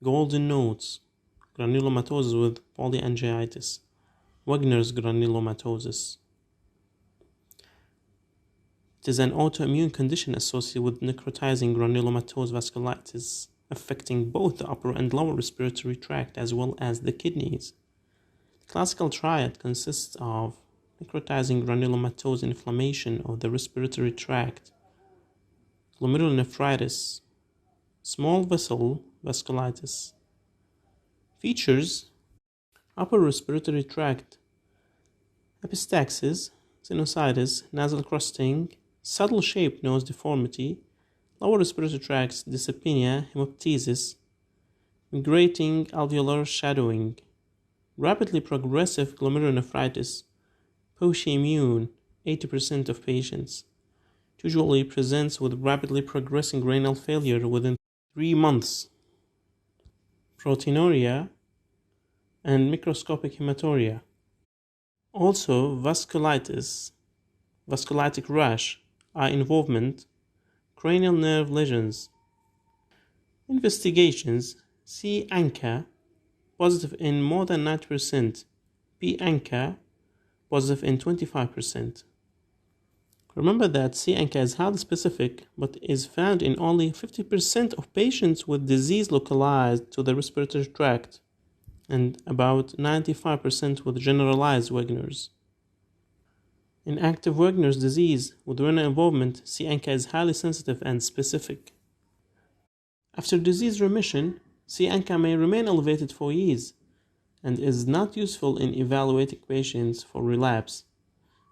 Golden nodes, granulomatosis with polyangiitis, Weger's granulomatosis. It is an autoimmune condition associated with necrotizing granulomatous vasculitis, affecting both the upper and lower respiratory tract as well as the kidneys. The classical triad consists of necrotizing granulomatous inflammation of the respiratory tract, glomerulonephritis, small vessel vasculitis. Features: upper respiratory tract epistaxis, sinusitis, nasal crusting, saddle shaped nose deformity, lower respiratory tract dyspnea, hemoptysis, migrating alveolar shadowing, rapidly progressive glomerulonephritis, post-immune, 80% of patients. It usually presents with rapidly progressing renal failure within 3 months. Proteinuria and microscopic hematuria. Also vasculitis, vasculitic rash, eye involvement, cranial nerve lesions. Investigations: C. ANCA, positive in more than 90%, P. ANCA, positive in 25%. Remember that C. ANCA is highly specific, but is found in only 50% of patients with disease localized to the respiratory tract, and about 95% with generalized Weger's. In active Weger's disease with renal involvement, C. ANCA is highly sensitive and specific. After disease remission, C. ANCA may remain elevated for years and is not useful in evaluating patients for relapse.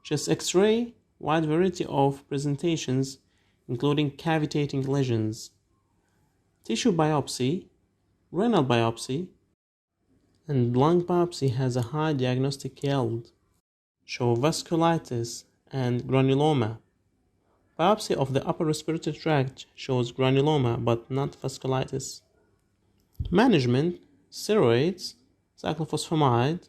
Chest X-ray, wide variety of presentations, including cavitating lesions. Tissue biopsy, renal biopsy, and lung biopsy has a high diagnostic yield. Show vasculitis and granuloma. Biopsy of the upper respiratory tract shows granuloma but not vasculitis. Management: steroids, cyclophosphamide.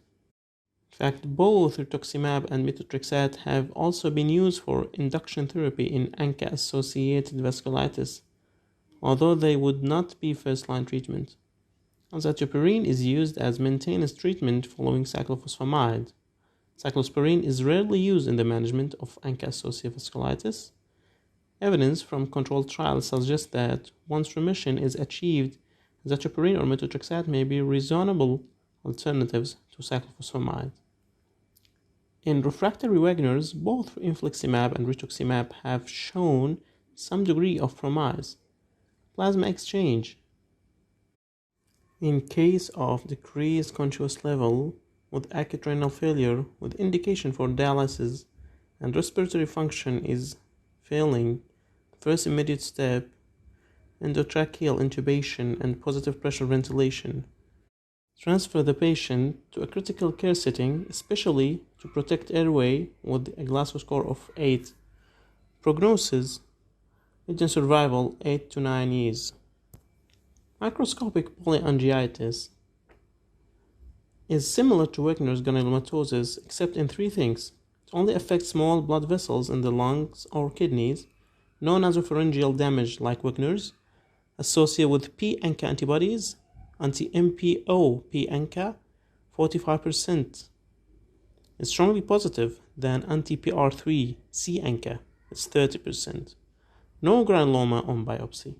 In fact, both rituximab and methotrexate have also been used for induction therapy in ANCA-associated vasculitis, although they would not be first-line treatment. Azathioprine is used as maintenance treatment following cyclophosphamide. Cyclosporine is rarely used in the management of ANCA-associated vasculitis. Evidence from controlled trials suggests that once remission is achieved, azathioprine or methotrexate may be reasonable alternatives to cyclophosphamide. In refractory Weger's, both infliximab and rituximab have shown some degree of promise. Plasma exchange. In case of decreased conscious level with acute renal failure with indication for dialysis and respiratory function is failing, the first immediate step: endotracheal intubation and positive pressure ventilation. Transfer the patient to a critical care setting, especially to protect airway, with a Glasgow score of 8. Prognosis: median survival 8 to 9 years. Microscopic polyangiitis is similar to Weger's granulomatosis except in 3 things. It only affects small blood vessels in the lungs or kidneys, no nasopharyngeal damage like Weger's, associated with P-ANCA antibodies, anti-MPO P-ANCA 45%, is strongly positive than anti-PR3 C-ANCA, it's 30%. No granuloma on biopsy.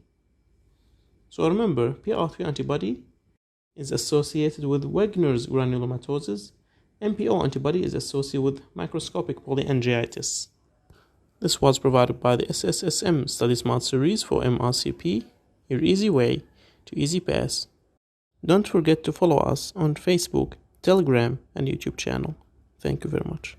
So remember, PR3 antibody is associated with Weger's granulomatosis. MPO antibody is associated with microscopic polyangiitis. This was provided by the SSSM Study Smart series for Mrcp, your easy way to easy pass. Don't forget to follow us on Facebook, Telegram, and YouTube channel. Thank you very much.